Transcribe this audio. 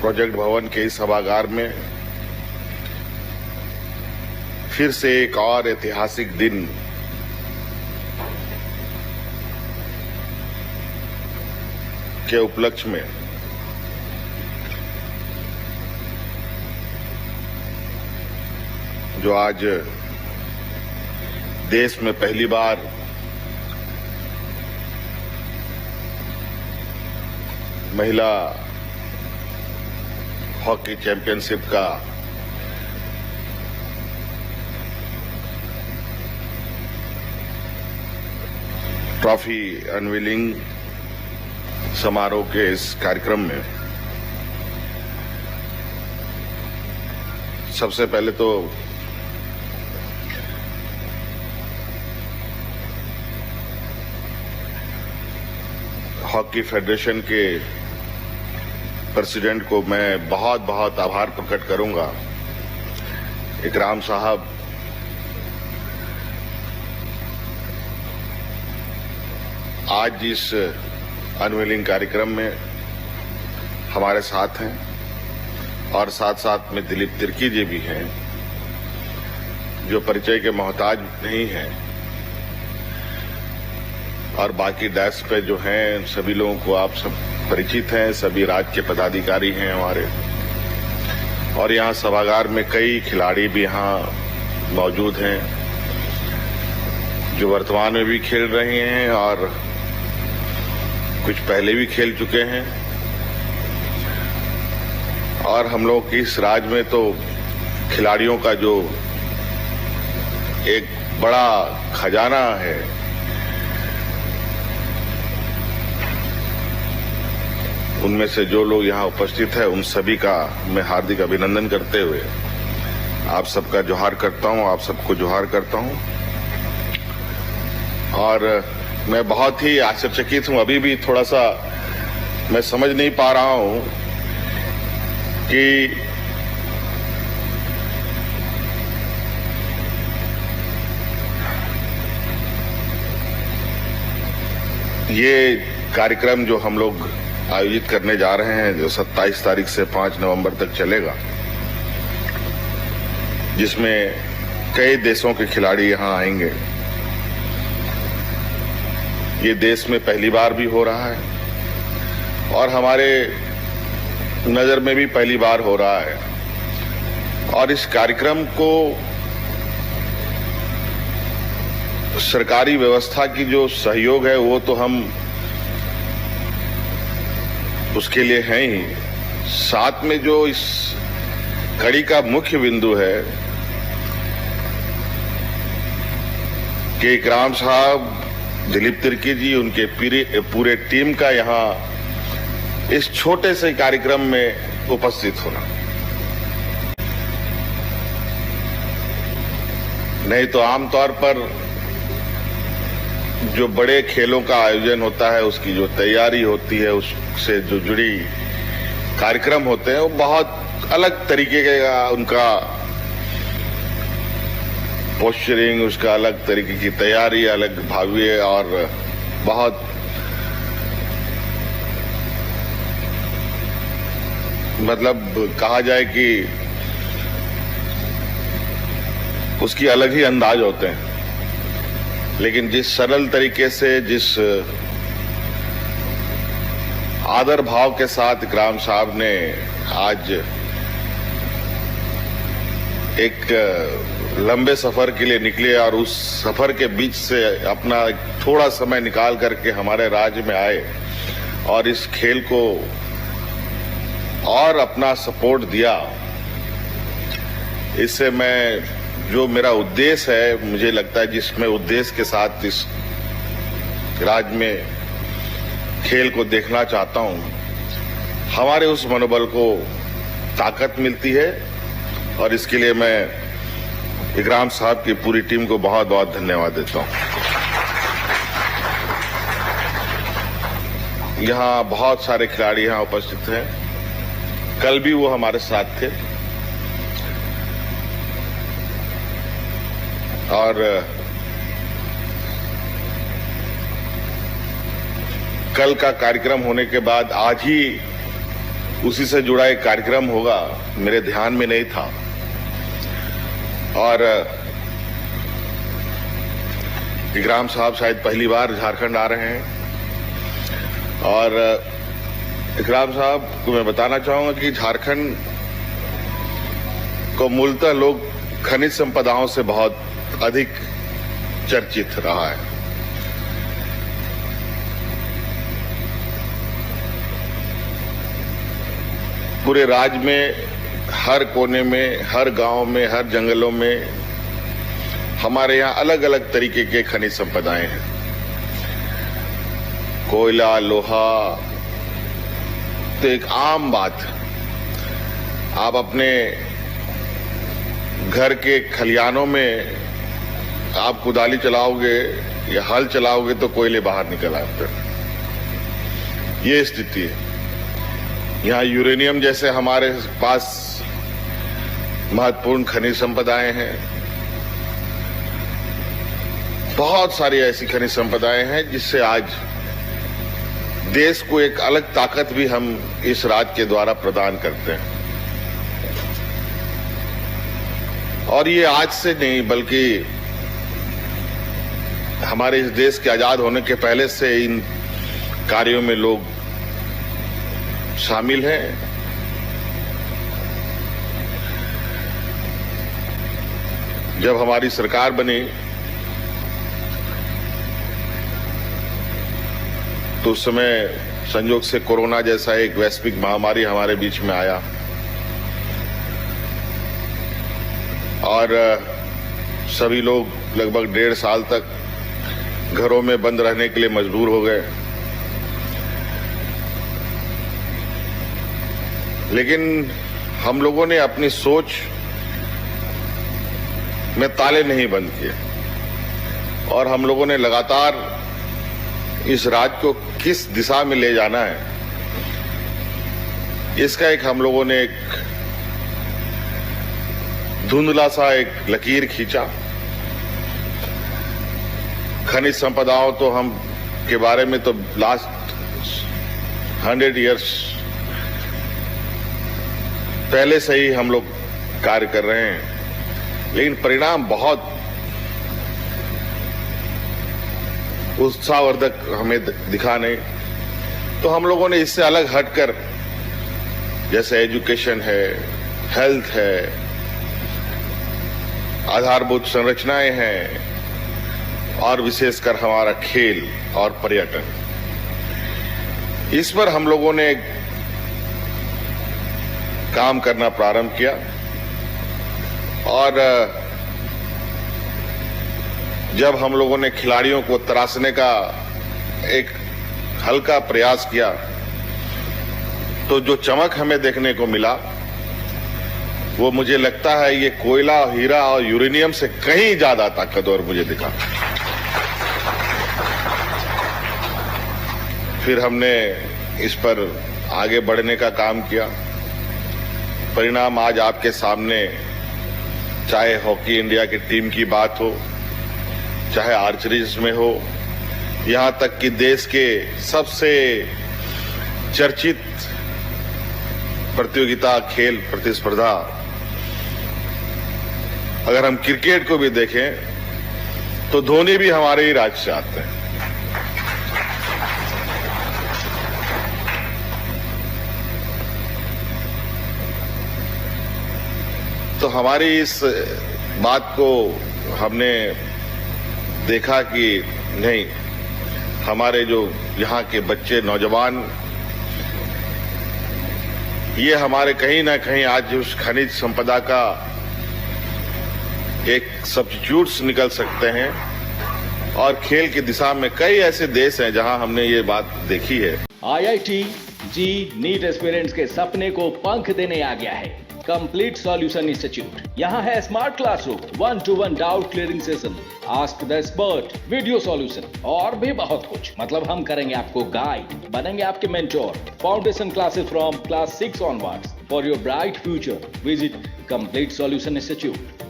Project भवन के इस सभागार में फिर से एक और ऐतिहासिक दिन के उपलक्ष्य में जो आज देश में पहली बार महिला हॉकी चैंपियनशिप का ट्रॉफी अनवीलिंग समारोह के इस कार्यक्रम में सबसे पहले तो हॉकी फेडरेशन के प्रेसिडेंट को मैं बहुत बहुत आभार प्रकट करूंगा। इकराम साहब आज इस अनवीलिंग कार्यक्रम में हमारे साथ हैं और साथ साथ में दिलीप तिर्की जी भी हैं जो परिचय के मोहताज नहीं हैं और बाकी डेस्क पे जो हैं सभी लोगों को आप सब परिचित हैं, सभी राज्य के पदाधिकारी हैं हमारे, और यहाँ सभागार में कई खिलाड़ी भी यहाँ मौजूद हैं जो वर्तमान में भी खेल रहे हैं और कुछ पहले भी खेल चुके हैं। और हम लोग की इस राज्य में तो खिलाड़ियों का जो एक बड़ा खजाना है, उनमें से जो लोग यहाँ उपस्थित हैं उन सभी का मैं हार्दिक अभिनंदन करते हुए आप सबका जोहार करता हूँ, आप सबको जोहार करता हूँ। और मैं बहुत ही आश्चर्यचकित हूँ, अभी भी थोड़ा सा मैं समझ नहीं पा रहा हूँ कि ये कार्यक्रम जो हम लोग आयोजित करने जा रहे हैं जो 27 तारीख से 5 नवंबर तक चलेगा, जिसमें कई देशों के खिलाड़ी यहां आएंगे। ये देश में पहली बार भी हो रहा है और हमारे नजर में भी पहली बार हो रहा है। और इस कार्यक्रम को सरकारी व्यवस्था की जो सहयोग है वो तो हम उसके लिए हैं ही, साथ में जो इस कड़ी का मुख्य बिंदु है कि इकराम साहब, दिलीप तिर्की जी, उनके पूरे टीम का यहाँ इस छोटे से कार्यक्रम में उपस्थित होना। नहीं तो आमतौर पर जो बड़े खेलों का आयोजन होता है उसकी जो तैयारी होती है, उससे जो जुड़ी कार्यक्रम होते हैं वो बहुत अलग तरीके का उनका पोस्चरिंग, उसका अलग तरीके की तैयारी, अलग भावी और बहुत मतलब कहा जाए कि उसकी अलग ही अंदाज होते हैं। लेकिन जिस सरल तरीके से, जिस आदर भाव के साथ इकराम साहब ने आज एक लंबे सफर के लिए निकले और उस सफर के बीच से अपना थोड़ा समय निकाल करके हमारे राज्य में आए और इस खेल को और अपना सपोर्ट दिया, इससे मैं जो मेरा उद्देश्य है, मुझे लगता है जिसमें उद्देश्य के साथ इस राज्य में खेल को देखना चाहता हूं, हमारे उस मनोबल को ताकत मिलती है। और इसके लिए मैं इकराम साहब की पूरी टीम को बहुत बहुत धन्यवाद देता हूं। यहाँ बहुत सारे खिलाड़ी यहाँ उपस्थित हैं, कल भी वो हमारे साथ थे और कल का कार्यक्रम होने के बाद आज ही उसी से जुड़ा एक कार्यक्रम होगा, मेरे ध्यान में नहीं था। और इकराम साहब शायद पहली बार झारखंड आ रहे हैं और इकराम साहब को मैं बताना चाहूंगा कि झारखंड को मूलतः लोग खनिज संपदाओं से बहुत अधिक चर्चित रहा है। पूरे राज्य में हर कोने में, हर गांव में, हर जंगलों में हमारे यहाँ अलग अलग तरीके के खनिज संपदाएं हैं। कोयला, लोहा तो एक आम बात है। आप अपने घर के खलियानों में आप कुदाली चलाओगे या हल चलाओगे तो कोयले बाहर निकल आते हैं। ये स्थिति है। यहाँ यूरेनियम जैसे हमारे पास महत्वपूर्ण खनिज संपदाएं हैं। बहुत सारी ऐसी खनिज संपदाएं हैं जिससे आज देश को एक अलग ताकत भी हम इस राज्य के द्वारा प्रदान करते हैं। और ये आज से नहीं बल्कि हमारे इस देश के आजाद होने के पहले से इन कार्यों में लोग शामिल हैं। जब हमारी सरकार बनी तो उस समय संयोग से कोरोना जैसा एक वैश्विक महामारी हमारे बीच में आया और सभी लोग लगभग 1.5 साल तक घरों में बंद रहने के लिए मजबूर हो गए। लेकिन हम लोगों ने अपनी सोच में ताले नहीं बंद किए और हम लोगों ने लगातार इस राज्य को किस दिशा में ले जाना है इसका एक हम लोगों ने एक धुंधला सा एक लकीर खींचा। खनिज संपदाओं तो हम के बारे में तो लास्ट 100 इयर्स पहले से ही हम लोग कार्य कर रहे हैं, लेकिन परिणाम बहुत उत्साहवर्धक हमें दिखा नहीं। तो हम लोगों ने इससे अलग हटकर जैसे एजुकेशन है, हेल्थ है, आधारभूत संरचनाएं हैं और विशेषकर हमारा खेल और पर्यटन, इस पर हम लोगों ने काम करना प्रारंभ किया। और जब हम लोगों ने खिलाड़ियों को तराशने का एक हल्का प्रयास किया तो जो चमक हमें देखने को मिला वो मुझे लगता है ये कोयला, हीरा और यूरेनियम से कहीं ज्यादा ताकतवर मुझे दिखा। फिर हमने इस पर आगे बढ़ने का काम किया। परिणाम आज आपके सामने, चाहे हॉकी इंडिया की टीम की बात हो, चाहे आर्चरीज में हो, यहां तक कि देश के सबसे चर्चित प्रतियोगिता, खेल प्रतिस्पर्धा, अगर हम क्रिकेट को भी देखें तो धोनी भी हमारे ही राज्य से आते हैं। तो हमारी इस बात को हमने देखा कि नहीं, हमारे जो यहाँ के बच्चे, नौजवान, ये हमारे कहीं ना कहीं आज उस खनिज संपदा का एक सब्स्टिट्यूट्स निकल सकते हैं। और खेल की दिशा में कई ऐसे देश हैं जहां हमने ये बात देखी है। IIT जी नीट एस्पिरेंट्स के सपने को पंख देने आ गया है कंप्लीट सॉल्यूशन इंस्टीट्यूट। यहाँ है smart classroom, 1-to-1 doubt clearing session, ask the expert, video solution और भी बहुत कुछ। मतलब हम करेंगे आपको गाइड, बनेंगे आपके mentor. Foundation classes from class 6 onwards for your bright future. Visit complete solution institute.